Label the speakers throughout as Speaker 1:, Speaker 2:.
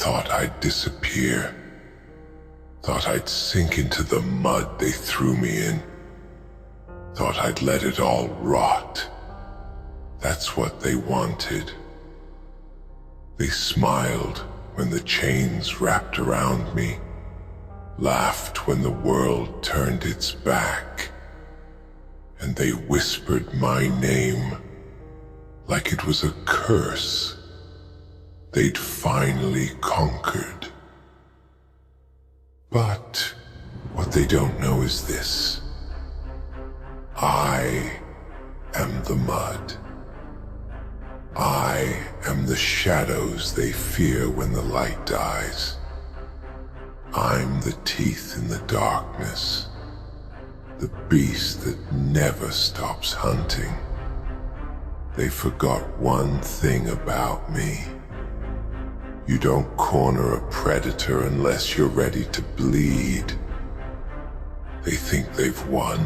Speaker 1: thought I'd disappear. Thought I'd sink into the mud they threw me in. Thought I'd let it all rot. That's what they wanted. They smiled when the chains wrapped around me, laughed when the world turned its back, and they whispered my name like it was a curse they'd finally conquered. But what they don't know is this. I am the mud. I am the shadows they fear when the light dies. I'm the teeth in the darkness, the beast that never stops hunting. They forgot one thing about me. You don't corner a predator unless you're ready to bleed. They think they've won,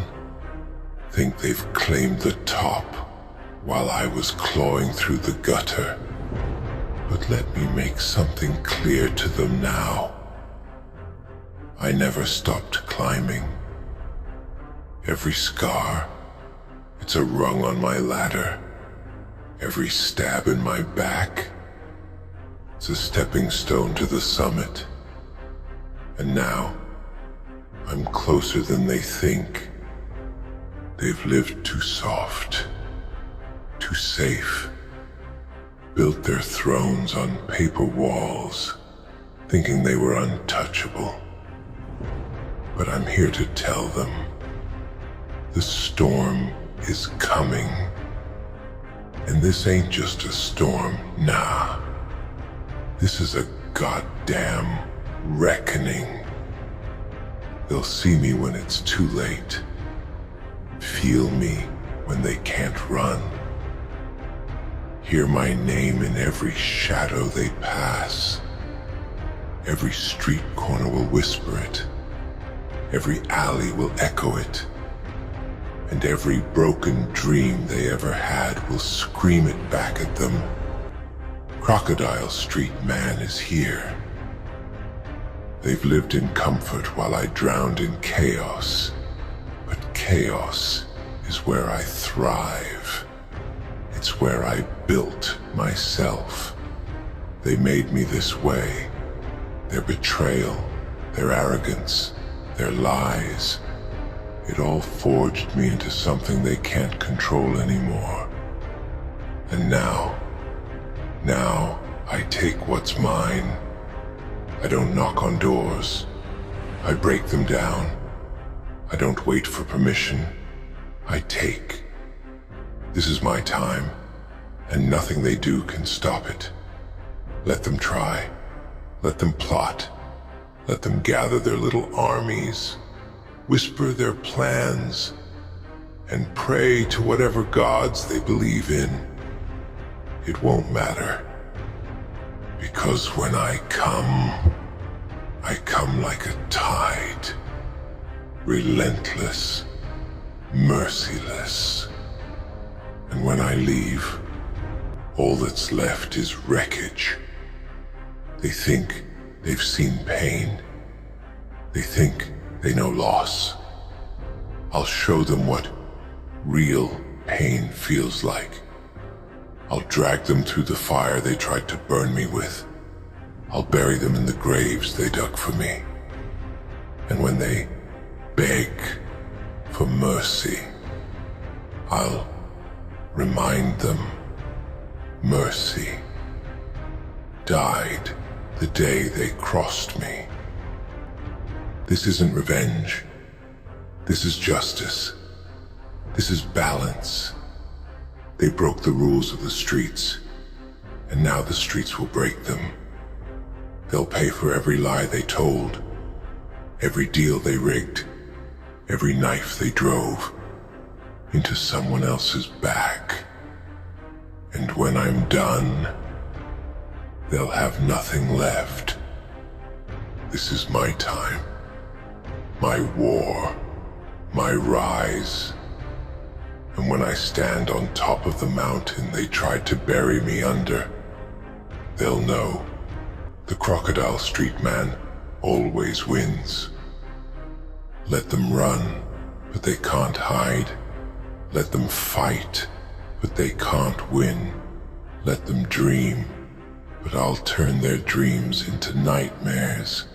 Speaker 1: think they've claimed the top, while I was clawing through the gutter. But let me make something clear to them now. I never stopped climbing. Every scar, it's a rung on my ladder. Every stab in my back, it's a stepping stone to the summit. And now, I'm closer than they think. They've lived too soft, too safe, built their thrones on paper walls, thinking they were untouchable. But I'm here to tell them, the storm is coming. And this ain't just a storm, nah. This is a goddamn reckoning. They'll see me when it's too late. Feel me when they can't run. Hear my name in every shadow they pass. Every street corner will whisper it. Every alley will echo it. And every broken dream they ever had will scream it back at them. Crocodile Street Man is here. They've lived in comfort while I drowned in chaos. But chaos is where I thrive. It's where I built myself. They made me this way. Their betrayal, their arrogance, their lies. It all forged me into something they can't control anymore. And now I take what's mine. I don't knock on doors. I break them down. I don't wait for permission. I take. This is my time, and nothing they do can stop it. Let them try. Let them plot. Let them gather their little armies, whisper their plans, and pray to whatever gods they believe in. It won't matter. Because when I come like a tide, relentless, merciless. And when I leave, all that's left is wreckage. They think they've seen pain. They think they know loss. I'll show them what real pain feels like. I'll drag them through the fire they tried to burn me with. I'll bury them in the graves they dug for me. And when they beg for mercy, I'll remind them mercy died the day they crossed me. This isn't revenge. This is justice. This is balance. They broke the rules of the streets, and now the streets will break them. They'll pay for every lie they told, every deal they rigged, every knife they drove into someone else's back. And when I'm done, they'll have nothing left. This is my time, my war, my rise. And when I stand on top of the mountain they tried to bury me under, they'll know The Crocodile Street Man always wins. Let them run, but they can't hide. Let them fight, but they can't win. Let them dream, but I'll turn their dreams into nightmares.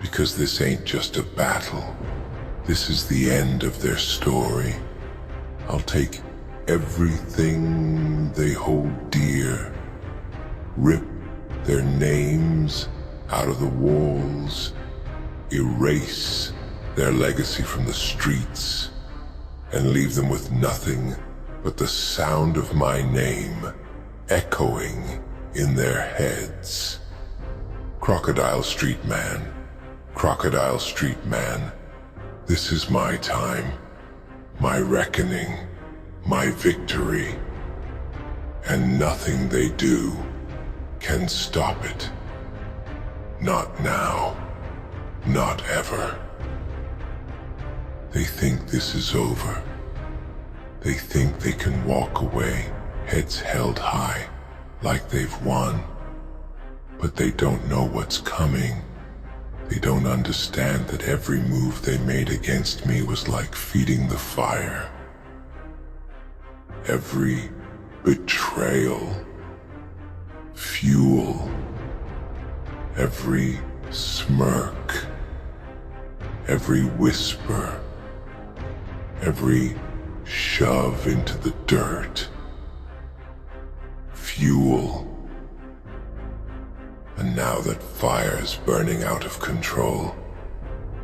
Speaker 1: Because this ain't just a battle. This is the end of their story. I'll take everything they hold dear, rip their names out of the walls, erase their legacy from the streets, and leave them with nothing but the sound of my name echoing in their heads. Crocodile Street Man, Crocodile Street Man, this is my time, my reckoning, my victory, and nothing they do can stop it. Not now, not ever. They think this is over. They think they can walk away, heads held high, like they've won. But they don't know what's coming. They don't understand that every move they made against me was like feeding the fire. Every betrayal, fuel, every smirk, every whisper, every shove into the dirt, fuel. And now that fire's burning out of control,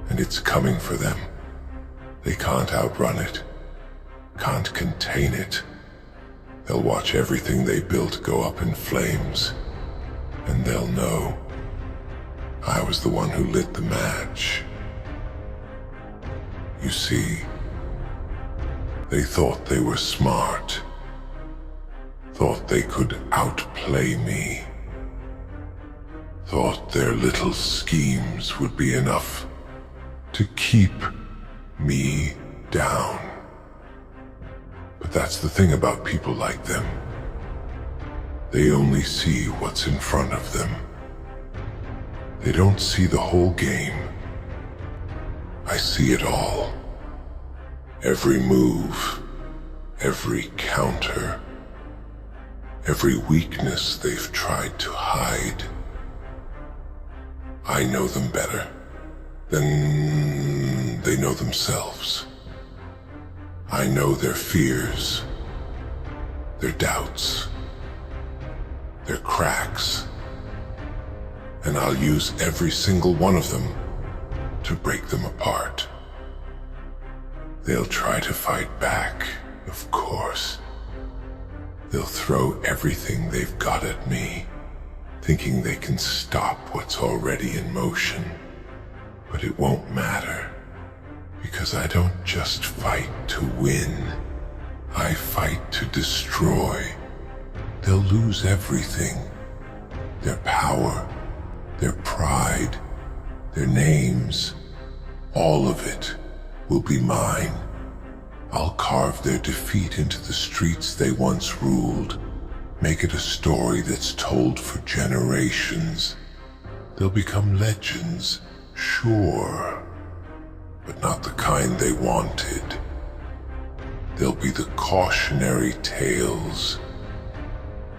Speaker 1: and it's coming for them, they can't outrun it, can't contain it. They'll watch everything they built go up in flames, and they'll know I was the one who lit the match. You see, they thought they were smart, thought they could outplay me, thought their little schemes would be enough to keep me down. But that's the thing about people like them. They only see what's in front of them. They don't see the whole game. I see it all. Every move, every counter, every weakness they've tried to hide. I know them better than they know themselves. I know their fears, their doubts, their cracks, and I'll use every single one of them to break them apart. They'll try to fight back, of course. They'll throw everything they've got at me, thinking they can stop what's already in motion. But it won't matter, because I don't just fight to win. I fight to destroy. They'll lose everything. Their power, their pride, their names, all of it will be mine. I'll carve their defeat into the streets they once ruled, make it a story that's told for generations. They'll become legends, sure, but not the kind they wanted. They'll be the cautionary tales,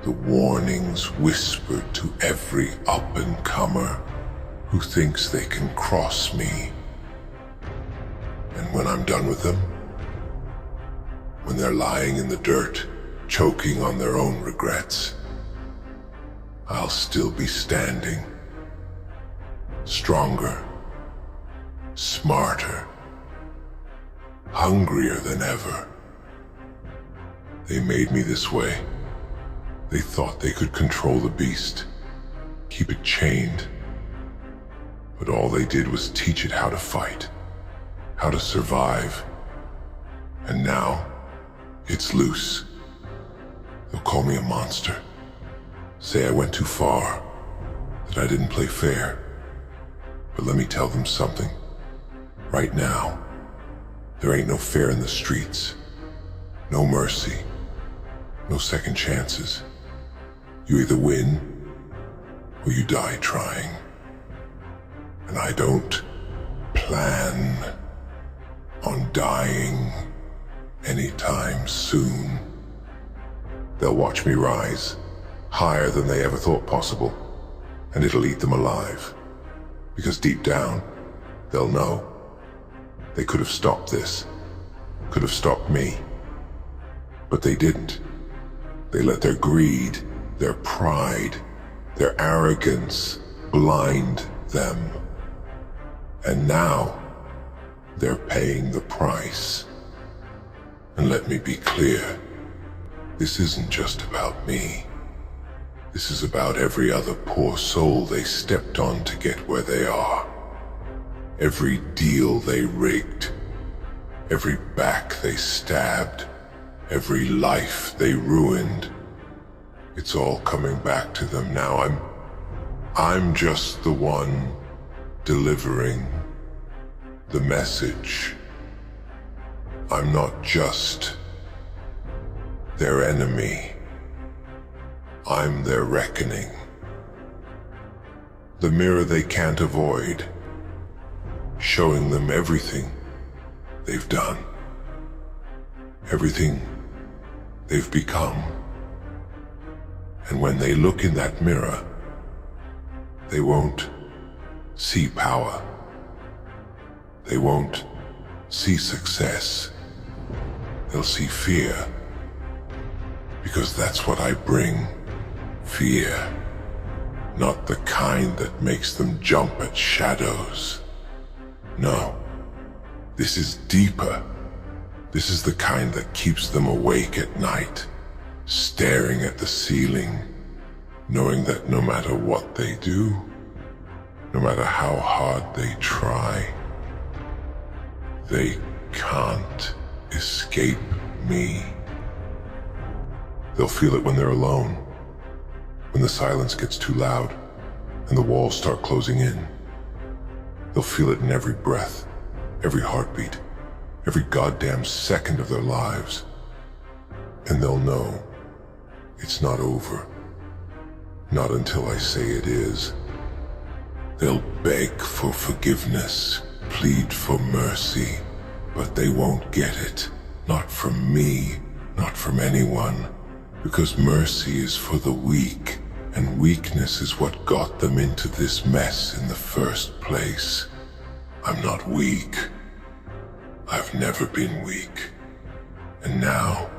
Speaker 1: the warnings whispered to every up-and-comer who thinks they can cross me. And when I'm done with them, when they're lying in the dirt, choking on their own regrets, I'll still be standing, stronger, smarter, hungrier than ever. They made me this way. They thought they could control the beast, keep it chained. But all they did was teach it how to fight, how to survive. And now, it's loose. They'll call me a monster, say I went too far, that I didn't play fair. But let me tell them something. Right now, there ain't no fair in the streets. No mercy. No second chances. You either win, or you die trying. And I don't plan on dying anytime soon. They'll watch me rise, higher than they ever thought possible, and it'll eat them alive. Because deep down, they'll know. They could have stopped this, could have stopped me. But they didn't. They let their greed, their pride, their arrogance blind them. And now, they're paying the price. And let me be clear, this isn't just about me. This is about every other poor soul they stepped on to get where they are. Every deal they rigged, every back they stabbed, every life they ruined. It's all coming back to them now. I'm just the one delivering the message. I'm not just their enemy. I'm their reckoning. The mirror they can't avoid, showing them everything they've done, everything they've become. And when they look in that mirror, they won't see power. They won't see success. They'll see fear. Because that's what I bring. Fear. Not the kind that makes them jump at shadows. No. This is deeper. This is the kind that keeps them awake at night, staring at the ceiling, knowing that no matter what they do, no matter how hard they try, they can't escape me. They'll feel it when they're alone, when the silence gets too loud and the walls start closing in. They'll feel it in every breath, every heartbeat, every goddamn second of their lives. And they'll know it's not over. Not until I say it is. They'll beg for forgiveness, plead for mercy, but they won't get it. Not from me, not from anyone. Because mercy is for the weak, and weakness is what got them into this mess in the first place. I'm not weak. I've never been weak. And now,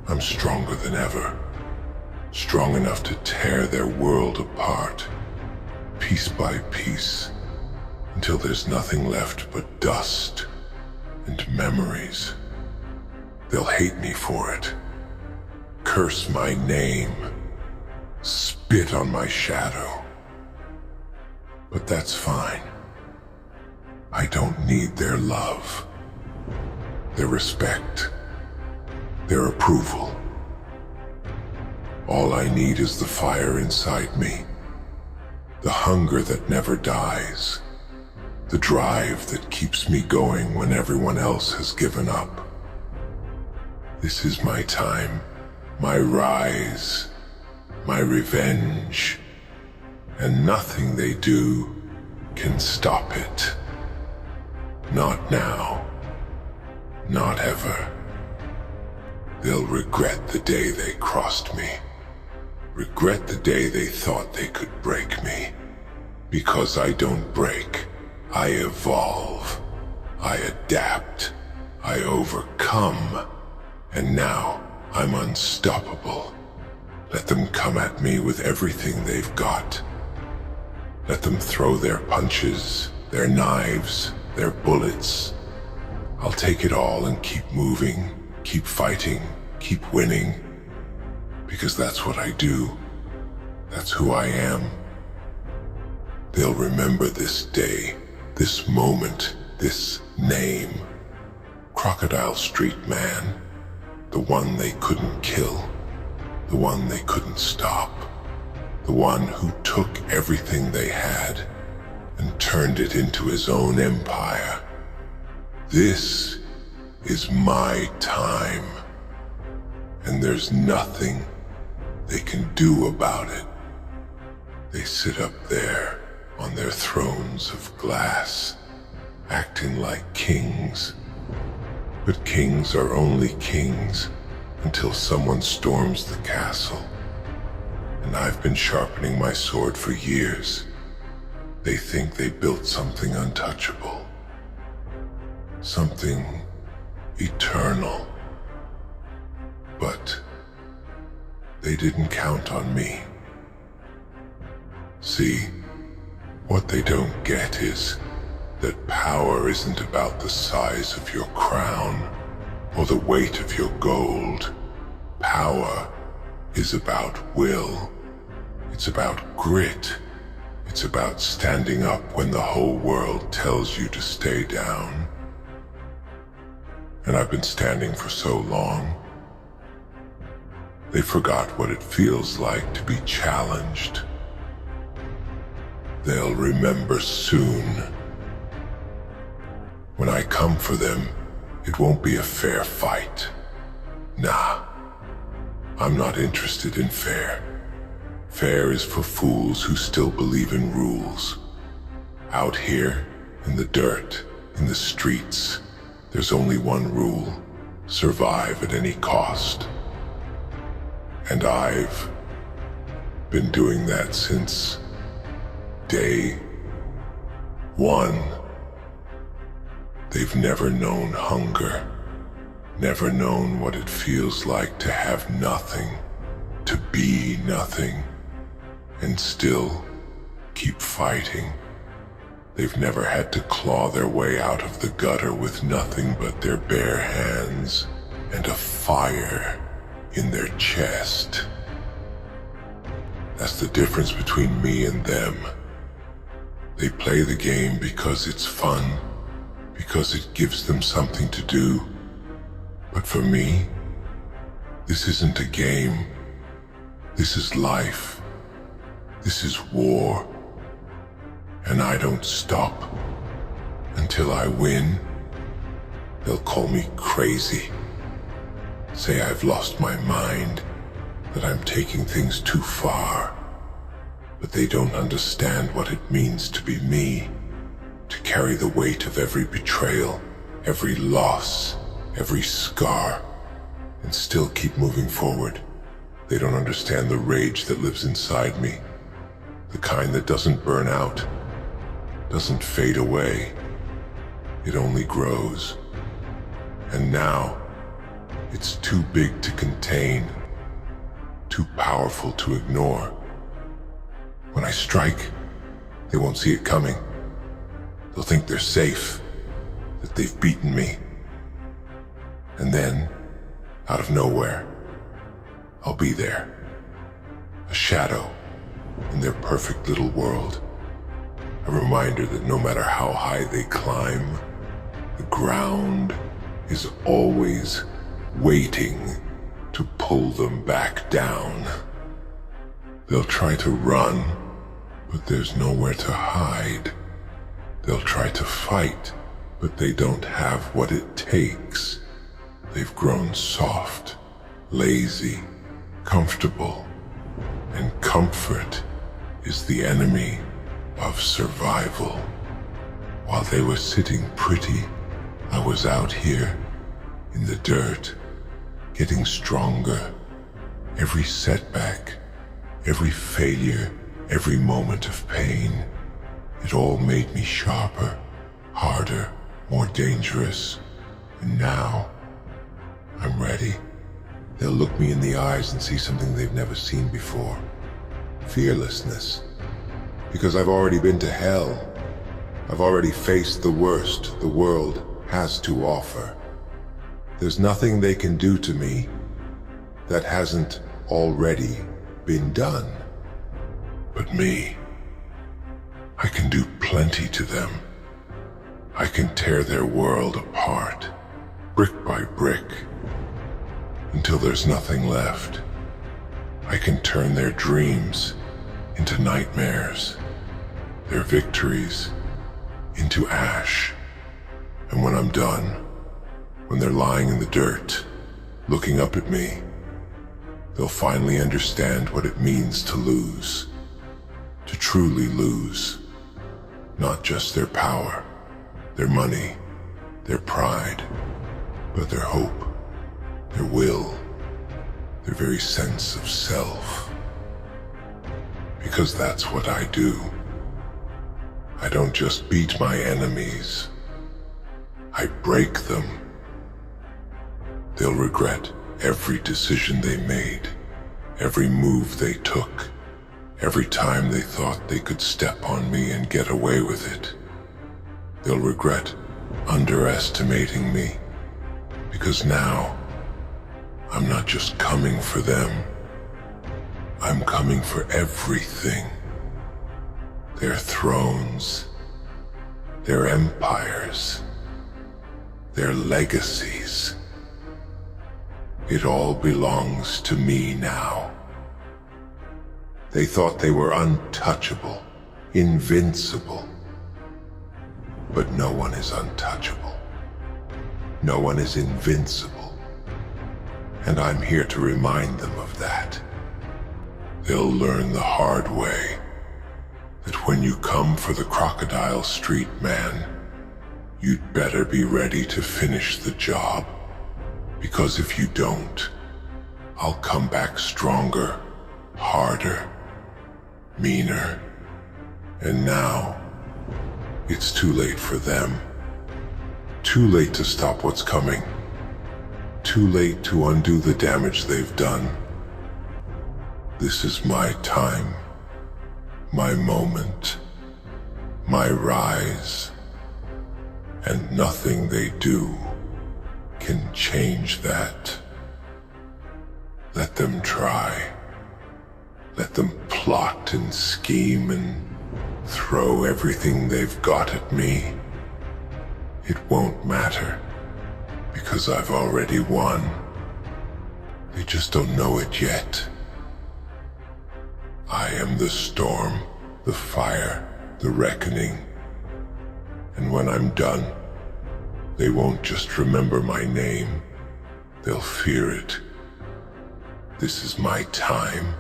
Speaker 1: I'm stronger than ever. Strong enough to tear their world apart, piece by piece, until there's nothing left but dust and memories. They'll hate me for it. Curse my name, spit on my shadow. But that's fine. I don't need their love, their respect, their approval. All I need is the fire inside me, the hunger that never dies, the drive that keeps me going when everyone else has given up. This is my time. My rise, my revenge, and nothing they do can stop it. Not now, not ever. They'll regret the day they crossed me, regret the day they thought they could break me. Because I don't break, I evolve, I adapt, I overcome, and now I'm unstoppable. Let them come at me with everything they've got. Let them throw their punches, their knives, their bullets. I'll take it all and keep moving, keep fighting, keep winning. Because that's what I do. That's who I am. They'll remember this day, this moment, this name. Crocodile Street Man. The one they couldn't kill, the one they couldn't stop, the one who took everything they had and turned it into his own empire. This is my time, and there's nothing they can do about it. They sit up there on their thrones of glass, acting like kings. But kings are only kings until someone storms the castle. And I've been sharpening my sword for years. They think they built something untouchable. Something eternal. But they didn't count on me. See, what they don't get is that power isn't about the size of your crown or the weight of your gold. Power is about will. It's about grit. It's about standing up when the whole world tells you to stay down. And I've been standing for so long. They forgot what it feels like to be challenged. They'll remember soon. When I come for them, it won't be a fair fight. Nah, I'm not interested in fair. Fair is for fools who still believe in rules. Out here, in the dirt, in the streets, there's only one rule: survive at any cost. And I've been doing that since day one. They've never known hunger, never known what it feels like to have nothing, to be nothing, and still keep fighting. They've never had to claw their way out of the gutter with nothing but their bare hands and a fire in their chest. That's the difference between me and them. They play the game because it's fun, because it gives them something to do. But for me, this isn't a game. This is life. This is war. And I don't stop until I win. They'll call me crazy, say I've lost my mind, that I'm taking things too far. But they don't understand what it means to be me, to carry the weight of every betrayal, every loss, every scar, and still keep moving forward. They don't understand the rage that lives inside me, the kind that doesn't burn out, doesn't fade away. It only grows. And now, it's too big to contain, too powerful to ignore. When I strike, they won't see it coming. They'll think they're safe, that they've beaten me. And then, out of nowhere, I'll be there. A shadow in their perfect little world. A reminder that no matter how high they climb, the ground is always waiting to pull them back down. They'll try to run, but there's nowhere to hide. They'll try to fight, but they don't have what it takes. They've grown soft, lazy, comfortable, and comfort is the enemy of survival. While they were sitting pretty, I was out here in the dirt, getting stronger. Every setback, every failure, every moment of pain, it all made me sharper, harder, more dangerous. And now, I'm ready. They'll look me in the eyes and see something they've never seen before. Fearlessness. Because I've already been to hell. I've already faced the worst the world has to offer. There's nothing they can do to me that hasn't already been done. But me, I can do plenty to them. I can tear their world apart, brick by brick, until there's nothing left. I can turn their dreams into nightmares, their victories into ash. And when I'm done, when they're lying in the dirt, looking up at me, they'll finally understand what it means to lose, to truly lose. Not just their power, their money, their pride, but their hope, their will, their very sense of self. Because that's what I do. I don't just beat my enemies, I break them. They'll regret every decision they made, every move they took, every time they thought they could step on me and get away with it. They'll regret underestimating me, because now I'm not just coming for them, I'm coming for everything. Their thrones, their empires, their legacies. It all belongs to me now. They thought they were untouchable, invincible. But no one is untouchable. No one is invincible. And I'm here to remind them of that. They'll learn the hard way that when you come for the Crocodile Street man, you'd better be ready to finish the job. Because if you don't, I'll come back stronger, harder, meaner. And now, it's too late for them. Too late to stop what's coming. Too late to undo the damage they've done. This is my time, my moment, my rise. And nothing they do can change that. Let them try. Let them plot and scheme and throw everything they've got at me. It won't matter, because I've already won. They just don't know it yet. I am the storm, the fire, the reckoning. And when I'm done, they won't just remember my name, they'll fear it. This is my time,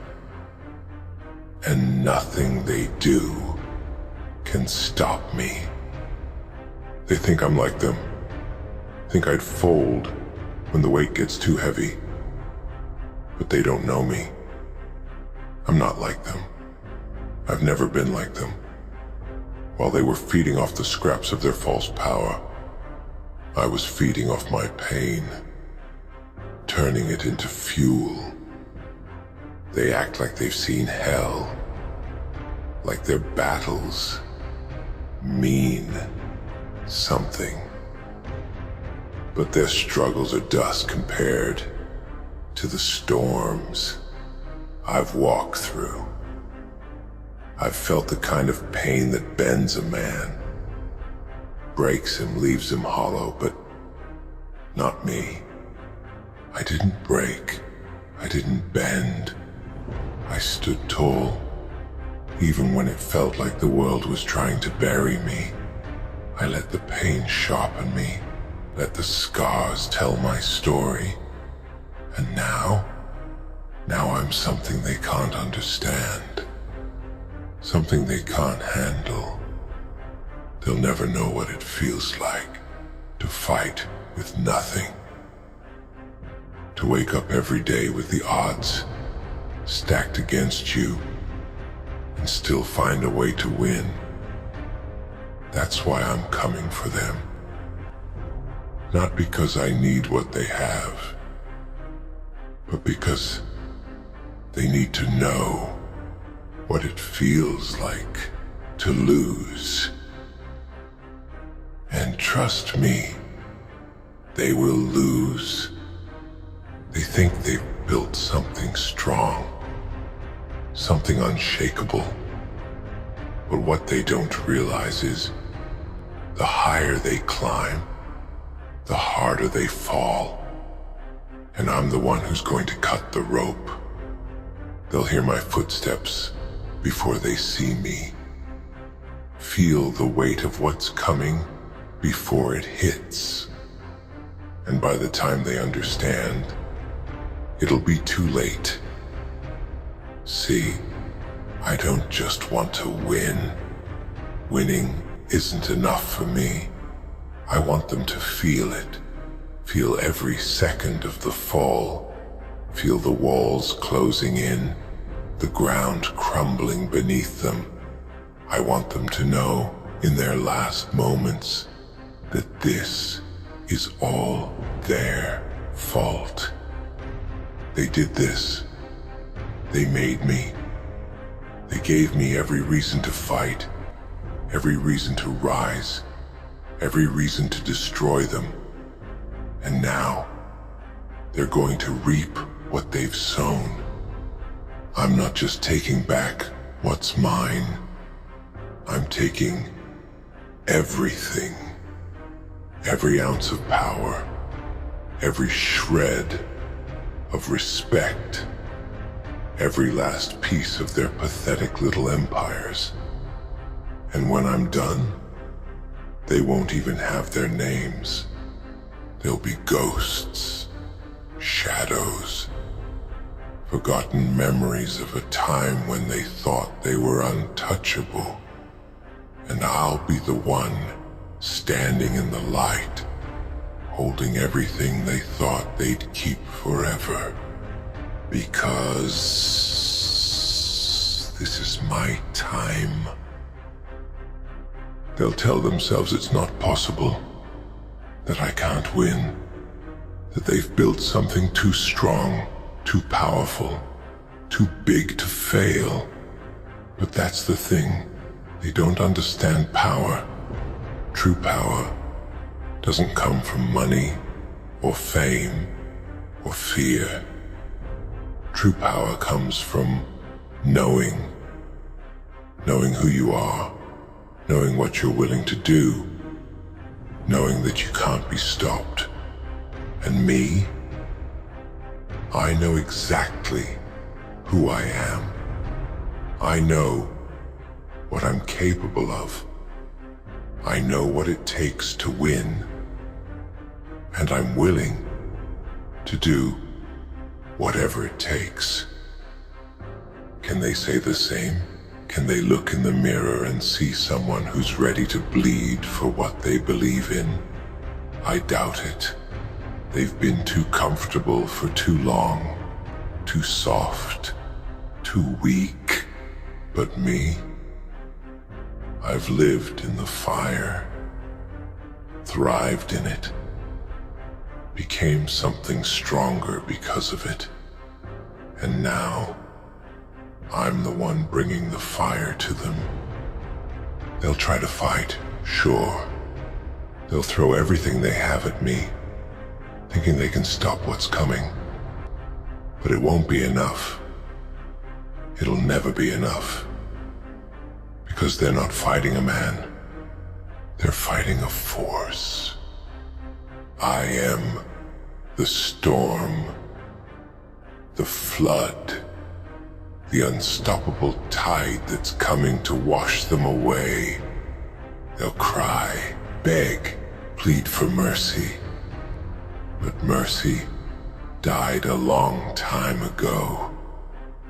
Speaker 1: and nothing they do can stop me. They think I'm like them, think I'd fold when the weight gets too heavy. But they don't know me. I'm not like them. I've never been like them. While they were feeding off the scraps of their false power, I was feeding off my pain, turning it into fuel. They act like they've seen hell, like their battles mean something. But their struggles are dust compared to the storms I've walked through. I've felt the kind of pain that bends a man, breaks him, leaves him hollow, but not me. I didn't break. I didn't bend. I stood tall, even when it felt like the world was trying to bury me. I let the pain sharpen me, let the scars tell my story. And now I'm something they can't understand, something they can't handle. They'll never know what it feels like to fight with nothing, to wake up every day with the odds stacked against you and still find a way to win. That's why I'm coming for them. Not because I need what they have, but because they need to know what it feels like to lose. And trust me, they will lose. They think they've built something strong, something unshakable. But what they don't realize is the higher they climb, the harder they fall. And I'm the one who's going to cut the rope. They'll hear my footsteps before they see me. Feel the weight of what's coming before it hits. And by the time they understand, it'll be too late. See, I don't just want to win. Winning isn't enough for me. I want them to feel it. Feel every second of the fall. Feel the walls closing in, the ground crumbling beneath them. I want them to know, in their last moments, that this is all their fault. They did this. They made me. They gave me every reason to fight, every reason to rise, every reason to destroy them. And now, they're going to reap what they've sown. I'm not just taking back what's mine. I'm taking everything. Every ounce of power, every shred of respect, every last piece of their pathetic little empires. And when I'm done, they won't even have their names. They'll be ghosts, shadows, forgotten memories of a time when they thought they were untouchable. And I'll be the one standing in the light, holding everything they thought they'd keep forever. Because this is my time. They'll tell themselves it's not possible, that I can't win, that they've built something too strong, too powerful, too big to fail. But that's the thing, they don't understand power. True power doesn't come from money, or fame, or fear. True power comes from knowing who you are, knowing what you're willing to do, knowing that you can't be stopped. And me, I know exactly who I am. I know what I'm capable of. I know what it takes to win. And I'm willing to do whatever it takes. Can they say the same? Can they look in the mirror and see someone who's ready to bleed for what they believe in? I doubt it. They've been too comfortable for too long, too soft, too weak. But me, I've lived in the fire, thrived in it, became something stronger because of it. And now, I'm the one bringing the fire to them. They'll try to fight, sure. They'll throw everything they have at me, thinking they can stop what's coming. But it won't be enough. It'll never be enough. Because they're not fighting a man. They're fighting a force. I am the storm, the flood, the unstoppable tide that's coming to wash them away. They'll cry, beg, plead for mercy. But mercy died a long time ago.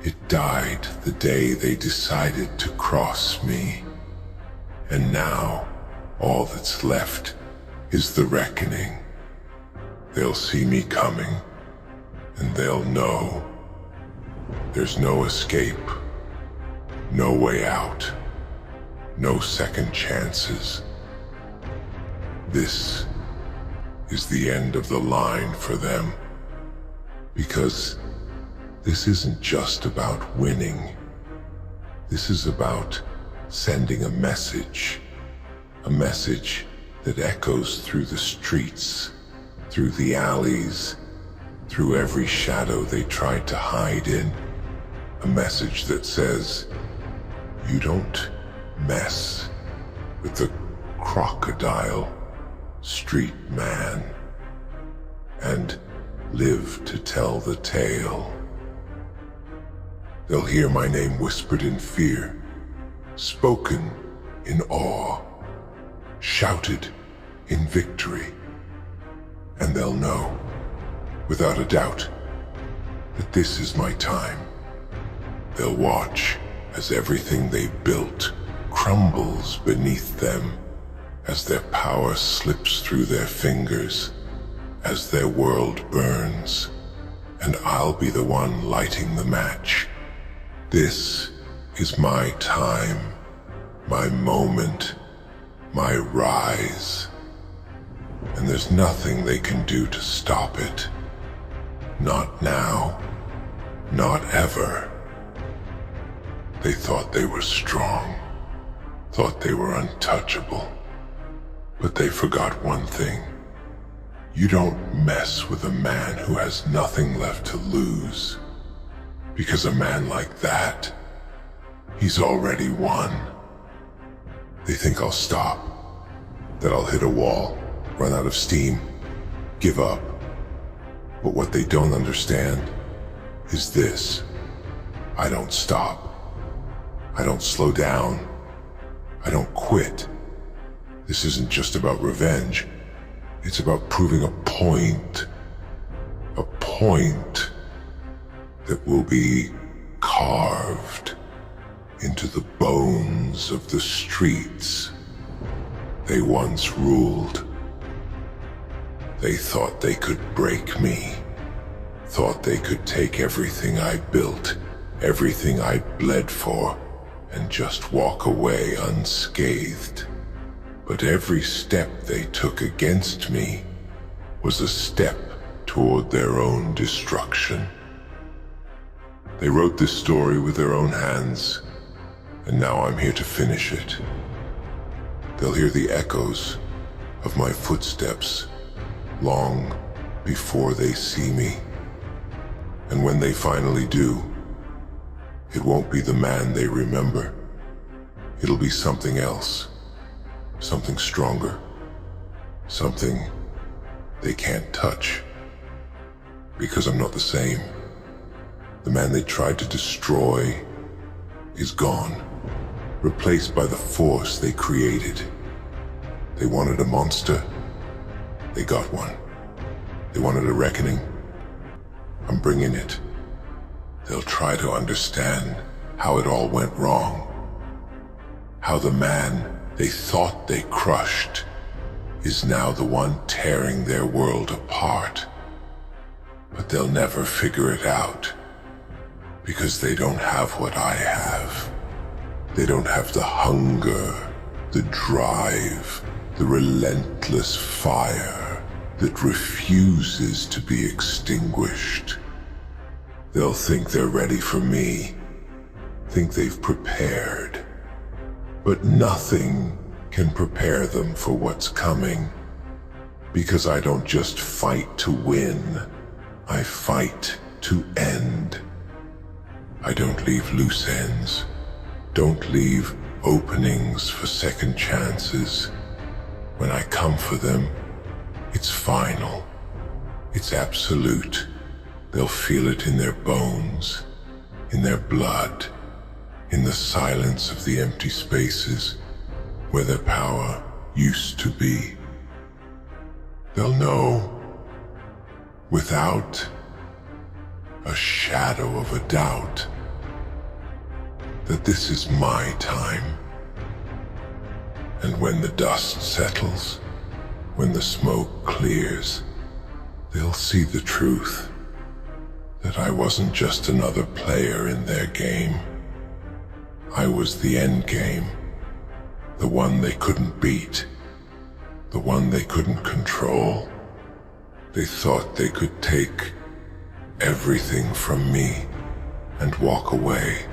Speaker 1: It died the day they decided to cross me. And now, all that's left is the reckoning. They'll see me coming, and they'll know there's no escape, no way out, no second chances. This is the end of the line for them, because this isn't just about winning. This is about sending a message that echoes through the streets, through the alleys, through every shadow they tried to hide in. A message that says, you don't mess with the crocodile street man, and live to tell the tale. They'll hear my name whispered in fear, spoken in awe, shouted in victory. And they'll know, without a doubt, that this is my time. They'll watch as everything they built crumbles beneath them, as their power slips through their fingers, as their world burns, and I'll be the one lighting the match. This is my time, my moment, my rise, and there's nothing they can do to stop it. Not now, not ever. They thought they were strong, thought they were untouchable, but they forgot one thing. You don't mess with a man who has nothing left to lose, because a man like that, he's already won. They think I'll stop, that I'll hit a wall, run out of steam, give up. But what they don't understand is this. I don't stop. I don't slow down. I don't quit. This isn't just about revenge. It's about proving a point. A point that will be carved into the bones of the streets they once ruled. They thought they could break me, thought they could take everything I built, everything I bled for, and just walk away unscathed. But every step they took against me was a step toward their own destruction. They wrote this story with their own hands, and now I'm here to finish it. They'll hear the echoes of my footsteps long before they see me. And when they finally do, it won't be the man they remember. It'll be something else, something stronger, something they can't touch. Because I'm not the same. The man they tried to destroy is gone, replaced by the force they created. They wanted a monster. They got one. They wanted a reckoning. I'm bringing it. They'll try to understand how it all went wrong. How the man they thought they crushed is now the one tearing their world apart. But they'll never figure it out, because they don't have what I have. They don't have the hunger, the drive, the relentless fire that refuses to be extinguished. They'll think they're ready for me, think they've prepared. But nothing can prepare them for what's coming, because I don't just fight to win, I fight to end. I don't leave loose ends, don't leave openings for second chances. When I come for them, it's final, it's absolute. They'll feel it in their bones, in their blood, in the silence of the empty spaces where their power used to be. They'll know, without a shadow of a doubt, that this is my time. And when the dust settles, when the smoke clears, they'll see the truth, that I wasn't just another player in their game. I was the end game, the one they couldn't beat, the one they couldn't control. They thought they could take everything from me and walk away.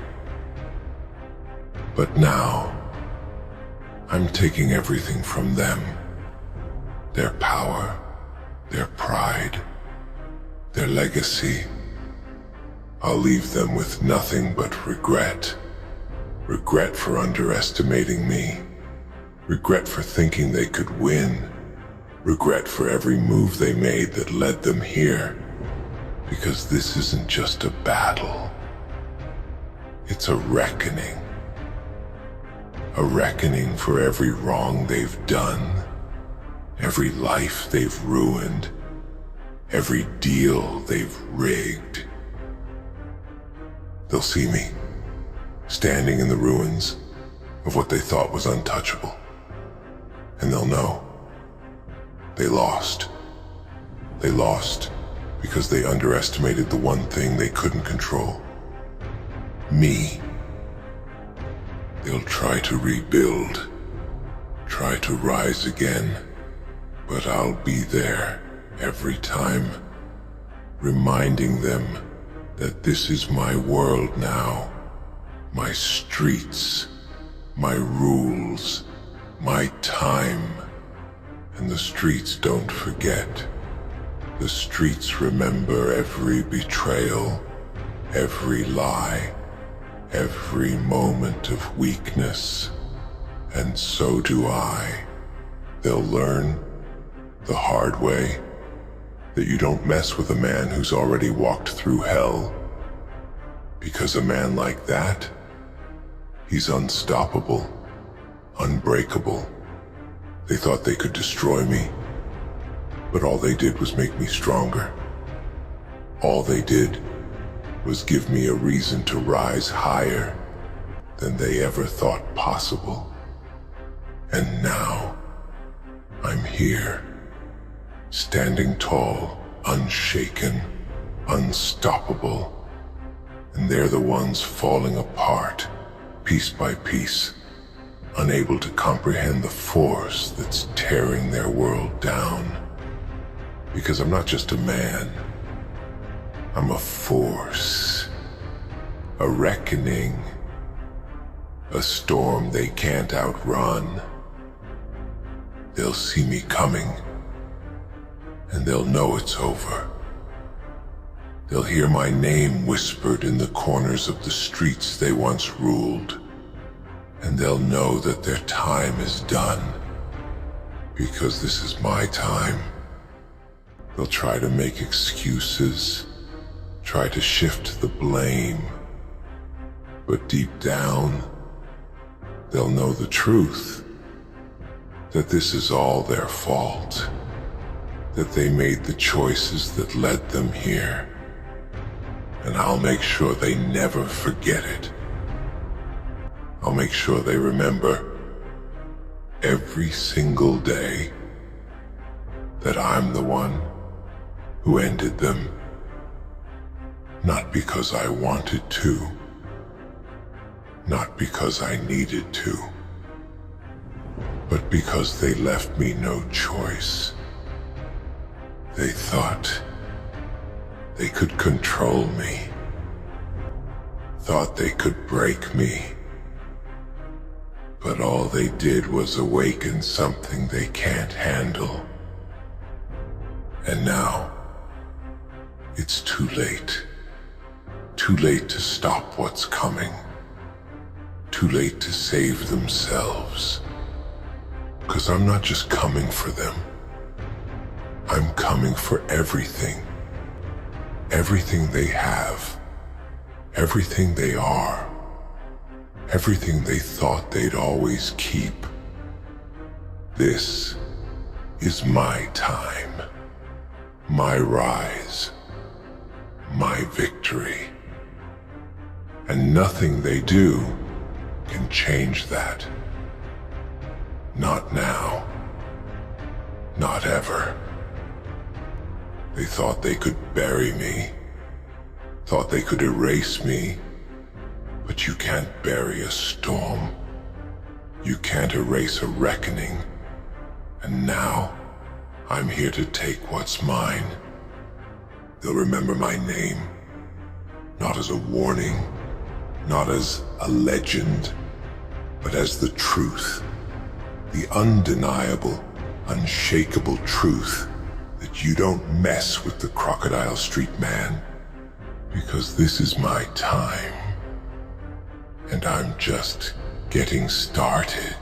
Speaker 1: But now, I'm taking everything from them. Their power, their pride, their legacy. I'll leave them with nothing but regret. Regret for underestimating me. Regret for thinking they could win. Regret for every move they made that led them here. Because this isn't just a battle. It's a reckoning. A reckoning for every wrong they've done. Every life they've ruined. Every deal they've rigged. They'll see me. standing in the ruins of what they thought was untouchable. And they'll know. They lost. They lost because they underestimated the one thing they couldn't control. Me. They'll try to rebuild, try to rise again, but I'll be there every time, reminding them that this is my world now, my streets, my rules, my time. And the streets don't forget. The streets remember every betrayal, every lie, every moment of weakness. And so do I. They'll learn the hard way that you don't mess with a man who's already walked through hell. Because a man like that, he's unstoppable, unbreakable. They thought they could destroy me, but all they did was make me stronger. All they did was give me a reason to rise higher than they ever thought possible. And now, I'm here, standing tall, unshaken, unstoppable. And they're the ones falling apart, piece by piece, unable to comprehend the force that's tearing their world down. Because I'm not just a man, I'm a force, a reckoning, a storm they can't outrun. They'll see me coming, and they'll know it's over. They'll hear my name whispered in the corners of the streets they once ruled, and they'll know that their time is done, because this is my time. They'll try to make excuses, try to shift the blame, but deep down, they'll know the truth, that this is all their fault, that they made the choices that led them here, and I'll make sure they never forget it. I'll make sure they remember every single day that I'm the one who ended them. Not because I wanted to, not because I needed to, but because they left me no choice. They thought they could control me, thought they could break me, but all they did was awaken something they can't handle. And now, it's too late. Too late to stop what's coming. Too late to save themselves. 'Cause I'm not just coming for them. I'm coming for everything. Everything they have. Everything they are. Everything they thought they'd always keep. This is my time. My rise. My victory. And nothing they do can change that. Not now. Not ever. They thought they could bury me. Thought they could erase me. But you can't bury a storm. You can't erase a reckoning. And now, I'm here to take what's mine. They'll remember my name. Not as a warning. Not as a legend. But as the truth. The undeniable, unshakable truth that you don't mess with the Crocodile Street Man, because this is my time, and I'm just getting started.